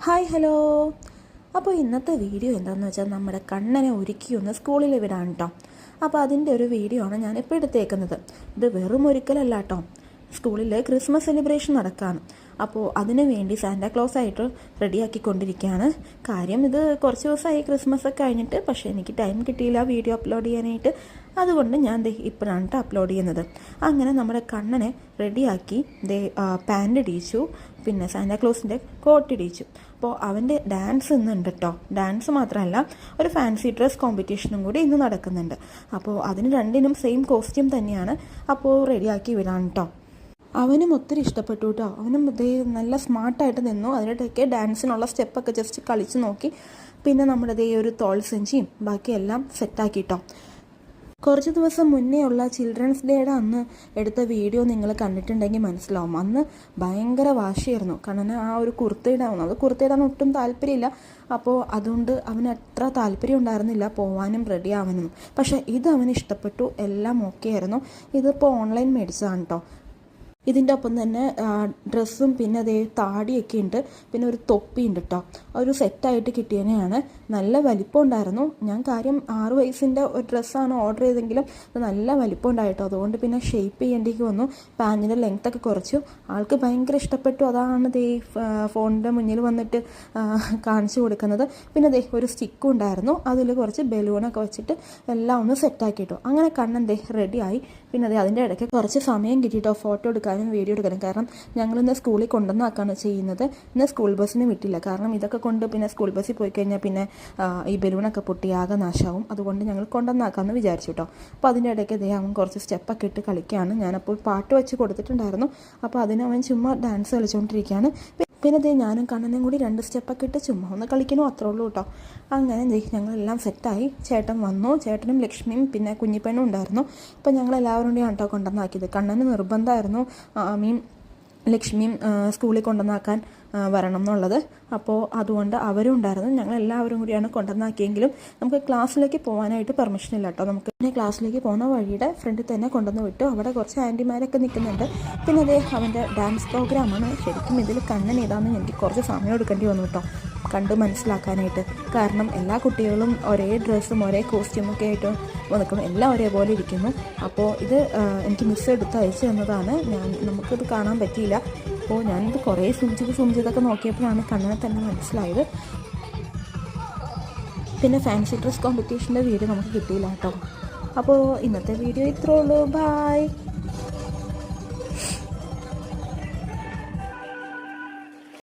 Hi hello. അപ്പോൾ ഇന്നത്തെ video എന്താണെന്ന് വെച്ചാൽ നമ്മുടെ കണ്ണനെ ഒരുക്കിയൊന്ന് സ്കൂളിൽ വിടാൻ കേട്ടോ. അപ്പോൾ അതിൻ്റെ ഒരു വീഡിയോ ആണ് ഞാനിപ്പോൾ എടുത്തേക്കുന്നത്. ഇത് വെറും ഒരുക്കലല്ല കേട്ടോ, സ്കൂളിൽ ക്രിസ്മസ് സെലിബ്രേഷൻ നടക്കുകയാണ്. അപ്പോൾ അതിനു വേണ്ടി സാന്റാക്ലോസ് ആയിട്ട് റെഡിയാക്കിക്കൊണ്ടിരിക്കുകയാണ്. കാര്യം ഇത് കുറച്ച് ദിവസമായി ക്രിസ്മസ് ഒക്കെ കഴിഞ്ഞിട്ട്, പക്ഷേ എനിക്ക് ടൈം കിട്ടിയില്ല വീഡിയോ അപ്ലോഡ് ചെയ്യാനായിട്ട്. അതുകൊണ്ട് ഞാൻ ഇപ്പോഴാണ് അപ്ലോഡ് ചെയ്യുന്നത്. അങ്ങനെ നമ്മുടെ കണ്ണനെ റെഡിയാക്കി പാൻറ് ഇടിച്ചു, പിന്നെ സാന്റാക്ലോസിൻ്റെ കോട്ട് ഇടിച്ചു. അപ്പോൾ അവൻ്റെ ഡാൻസ് ഇന്നുണ്ട് കേട്ടോ. ഡാൻസ് മാത്രമല്ല, ഒരു ഫാൻസി ഡ്രസ് കോമ്പറ്റീഷനും കൂടി ഇന്ന് നടക്കുന്നുണ്ട്. അപ്പോൾ അതിന് രണ്ടിനും സെയിം കോസ്റ്റ്യൂം തന്നെയാണ്. അപ്പോൾ റെഡിയാക്കി വിടാൻ കേട്ടോ. അവനും ഒത്തിരി ഇഷ്ടപ്പെട്ടു കേട്ടോ. അവനും നല്ല സ്മാർട്ടായിട്ട് നിന്നു. അതിനിടയ്ക്ക് ഡാൻസിനുള്ള സ്റ്റെപ്പൊക്കെ ജസ്റ്റ് കളിച്ച് നോക്കി. പിന്നെ നമ്മുടെ ഒരു തോൾ സഞ്ചിയും ബാക്കിയെല്ലാം സെറ്റാക്കി കേട്ടോ. കുറച്ച് ദിവസം മുന്നേ ഉള്ള ചിൽഡ്രൻസ് ഡേയുടെ അന്ന് എടുത്ത വീഡിയോ നിങ്ങൾ കണ്ടിട്ടുണ്ടെങ്കിൽ മനസ്സിലാവും. അന്ന് ഭയങ്കര വാശിയായിരുന്നു. കാരണം ആ ഒരു കുർത്തയിടാവുന്നു, അത് കുർത്തയിടാൻ ഒട്ടും താല്പര്യമില്ല. അപ്പോൾ അതുകൊണ്ട് അവന് അത്ര താല്പര്യം ഉണ്ടായിരുന്നില്ല പോവാനും റെഡി ആവാനും. പക്ഷേ ഇത് അവന് ഇഷ്ടപ്പെട്ടു, എല്ലാം ഓക്കെ ആയിരുന്നു. ഇതിപ്പോൾ ഓൺലൈൻ മേടിച്ചതാണ് കേട്ടോ. ഇതിൻ്റെ ഒപ്പം തന്നെ ഡ്രസ്സും പിന്നെ അതേ താടിയൊക്കെ ഉണ്ട്, പിന്നെ ഒരു തൊപ്പി ഉണ്ട് കേട്ടോ. ഒരു സെറ്റായിട്ട് കിട്ടിയതിനെയാണ്. നല്ല വലിപ്പം ഉണ്ടായിരുന്നു. ഞാൻ കാര്യം 6 വയസ്സിൻ്റെ ഒരു ഡ്രസ്സാണ് ഓർഡർ ചെയ്തെങ്കിലും അത് നല്ല വലിപ്പം ഉണ്ടായിട്ടോ. അതുകൊണ്ട് പിന്നെ ഷേപ്പ് ചെയ്യേണ്ടിക്ക് വന്നു. പാൻറ്റിൻ്റെ ലെങ്ത്തൊക്കെ കുറച്ചു. ആൾക്ക് ഭയങ്കര ഇഷ്ടപ്പെട്ടു. അതാണ് ഫോണിൻ്റെ മുന്നിൽ വന്നിട്ട് കാണിച്ചു കൊടുക്കുന്നത്. പിന്നെ ഒരു സ്റ്റിക്കും ഉണ്ടായിരുന്നു, അതിൽ കുറച്ച് ബലൂണൊക്കെ വെച്ചിട്ട് എല്ലാം ഒന്ന് സെറ്റാക്കിയിട്ടോ. അങ്ങനെ കണ്ണൻ റെഡിയായി. പിന്നെ അതിൻ്റെ ഇടയ്ക്ക് കുറച്ച് സമയം കിട്ടിയിട്ടോ ഫോട്ടോ എടുക്കാനും വീഡിയോ എടുക്കാനും. കാരണം ഞങ്ങളിന്ന് സ്കൂളിൽ കൊണ്ടുവന്നാക്കാണ് ചെയ്യുന്നത്. ഇന്ന് സ്കൂൾ ബസ്സിന് വിട്ടില്ല. കാരണം ഇതൊക്കെ കൊണ്ട് പിന്നെ സ്കൂൾ ബസ്സിൽ പോയി കഴിഞ്ഞാൽ പിന്നെ ഈ ബലൂണൊക്കെ പൊട്ടി ആകെ നാശമാവും. അതുകൊണ്ട് ഞങ്ങൾ കൊണ്ടുവന്നാക്കാമെന്ന് വിചാരിച്ചു കേട്ടോ. അപ്പോൾ അതിൻ്റെ ഇടയ്ക്ക് അവൻ കുറച്ച് സ്റ്റെപ്പൊക്കെ ഇട്ട് കളിക്കുകയാണ്. ഞാനപ്പോൾ പാട്ട് വെച്ച് കൊടുത്തിട്ടുണ്ടായിരുന്നു. അപ്പോൾ അതിന് അവൻ ചുമ്മാ ഡാൻസ് കളിച്ചുകൊണ്ടിരിക്കുകയാണ്. പിന്നെ ഞാനും കണ്ണനും കൂടി 2 സ്റ്റെപ്പൊക്കെ ഇട്ട് ചുമ്മാ ഒന്ന് കളിക്കണോ, അത്രേ ഉള്ളൂ കേട്ടോ. അങ്ങനെ ഞങ്ങളെല്ലാം സെറ്റായി. ചേട്ടൻ വന്നു. ചേട്ടനും ലക്ഷ്മിയും പിന്നെ കുഞ്ഞിപ്പെണ്ണും ഉണ്ടായിരുന്നു. അപ്പോൾ ഞങ്ങളെല്ലാവരും കൂടിയാണ് കേട്ടോ കൊണ്ടുവന്നാക്കിയത്. കണ്ണന് നിർബന്ധമായിരുന്നു ലക്ഷ്മിയും സ്കൂളിൽ കൊണ്ടുവന്നാക്കാൻ വരണം എന്നുള്ളത്. അപ്പോൾ അതുകൊണ്ട് അവരും ഉണ്ടായിരുന്നു. ഞങ്ങളെല്ലാവരും കൂടിയാണ് കൊണ്ടുവന്നാക്കിയെങ്കിലും നമുക്ക് ക്ലാസ്സിലേക്ക് പോകാനായിട്ട് പെർമിഷൻ ഇല്ല കേട്ടോ. നമുക്ക് പിന്നെ ക്ലാസ്സിലേക്ക് പോകുന്ന വഴിയുടെ ഫ്രണ്ടിൽ തന്നെ കൊണ്ടുവന്ന് വിട്ടു. അവിടെ കുറച്ച് ആൻറ്റിമാരൊക്കെ നിൽക്കുന്നുണ്ട്. പിന്നെ അവൻ്റെ ഡാൻസ് പ്രോഗ്രാമാണ്. ശരിക്കും ഇതിൽ കണ്ണൻ ഏതാണെന്ന് എനിക്ക് കുറച്ച് സമയം എടുക്കേണ്ടി വന്നു കേട്ടോ, കണ്ട് മനസ്സിലാക്കാനായിട്ട്. കാരണം എല്ലാ കുട്ടികളും ഒരേ ഡ്രസ്സും ഒരേ കോസ്റ്റ്യൂമൊക്കെ ആയിട്ട് നിൽക്കുന്നു, എല്ലാം ഒരേപോലെ ഇരിക്കുന്നു. അപ്പോൾ ഇത് എനിക്ക് മിസ് എടുത്ത് അയച്ചു തന്നതാണ്. നമുക്കിത് കാണാൻ പറ്റിയില്ല. അപ്പോൾ ഞാനിത് കുറേ സുംചിതൊക്കെ നോക്കിയപ്പോഴാണ് കണ്ണനെ തന്നെ മനസ്സിലായത്. പിന്നെ ഫാൻസി ഡ്രസ് കോമ്പറ്റീഷൻ്റെ വീഡിയോ നമുക്ക് കിട്ടിയില്ല കേട്ടോ. അപ്പോൾ ഇന്നത്തെ വീഡിയോ ഇത്രേ ഉള്ളൂ. ബായ്.